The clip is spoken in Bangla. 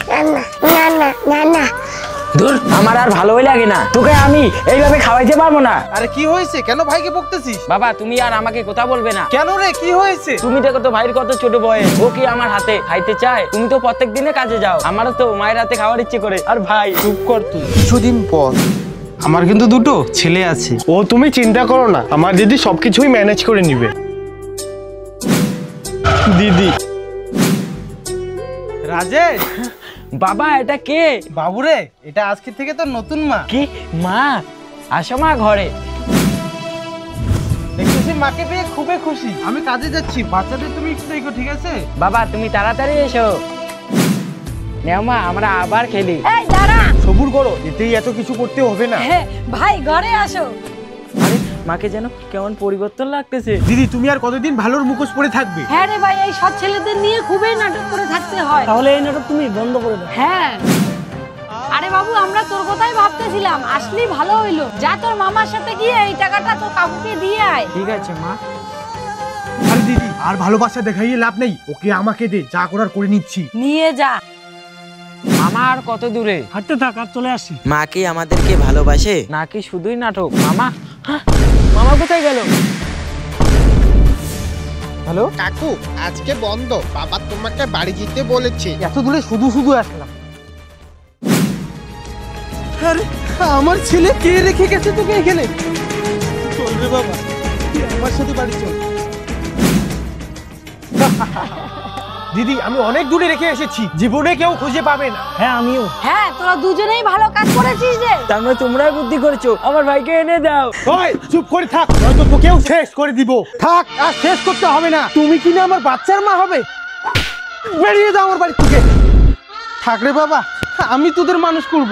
না না না না দূর, আমার আর ভালোই লাগে না, তোকে আমি এইভাবে খাওয়াইতে পারবো না। আরে কি হয়েছে, কেন ভাইকে বকতেছিস? বাবা তুমি আর আমাকে কথা বলবে না। কেন রে, কি হয়েছে? তুমি দেখো তো ভাইয়ের কত ছোট বয়স, ও কি আমার হাতে খাইতে চায়? তুমি তো প্রত্যেক দিনে কাজে যাও, আমারও তো মায়ের হাতে খাওয়ার ইচ্ছে করে। আর ভাই চুপ কর তুই। কিছুদিন পর আমার কিন্তু দুটো ছেলে আছে। ও তুমি চিন্তা করো না, আমার দিদি সবকিছুই ম্যানেজ করে নিবে। দিদি রাজেশ, বাবা এটা কে? বাবুরে, এটা আজকে থেকে তোর নতুন মা। কি মা? আসো মা ঘরে। দেখতেছি মাকে পেয়ে খুবই খুশি। আমি কাজে যাচ্ছি, বাচ্চাদের তুমি একটু দেখো, ঠিক আছে? বাবা তুমি তাড়াতাড়ি এসো। নেও মা, আমরা আবার খেলি। এই দাঁড়া। সবুর করো, এতেই এত কিছু করতে হবে না। হ্যাঁ ভাই ঘরে আসো। আরে মাকে যেন কেমন পরিবর্তন লাগতেছে। দিদি তুমি আর কতদিন ভালোর মুখোশ পরে থাকবে? হ্যাঁ রে ভাই, এই সব ছেলেদের নিয়ে খুবই নাটক করে থাকতে হয়। তাহলে এই নাটক তুমি বন্ধ করে দাও। হ্যাঁ। আরে বাবু, আমরা তোর কথাই ভাবতেছিলাম, আসলেই ভালো হইলো। যা তোর মামার সাথে গিয়ে এই টাকাটা তোর কাকুকে দিয়ে আয়। ঠিক আছে মা। আরে দিদি আর ভালোবাসা দেখাইয়ে লাভ নেই, ওকে আমাকে দে, যা করার করে নিচ্ছি। নিয়ে যা। মামা আর কত দূরে? হাঁটতে থাক, আর চলে আসি। মা কি আমাদেরকে ভালোবাসে নাকি শুধুই নাটক? মামা, হ্যাঁ, মামা কোথায় গেল? হ্যালো, কাকু আজকে বন্ধ, বাবা তোমাকে বাড়ি যেতে বলেছে। এত দূরে শুধু শুধু আসলাম। আরে আমার ছেলে কে রেখে গেছে তোকে এখানে? চল রে বাবা, তুই আমার সাথে বাড়ি চল। দিদি আমি অনেক দূরে রেখে এসেছি, জীবনে কেউ খুঁজে পাবে না। হ্যাঁ আমিও। হ্যাঁ, তোরা দুজনেই ভালো কাজ করেছিস রে। তার মানে তোমরাই বুদ্ধি করেছো, আমার ভাইকে এনে দাও। ওই চুপ করে থাক, নয়তো তোকেও শেষ করে দিব। থাক, আর শেষ করতে হবে না। তুমি কি না আমার বাচ্চার মা হবে? বেরিয়ে যাও আমার বাড়ি থেকে। থাক রে বাবা, আমি তোদের মানুষ করব।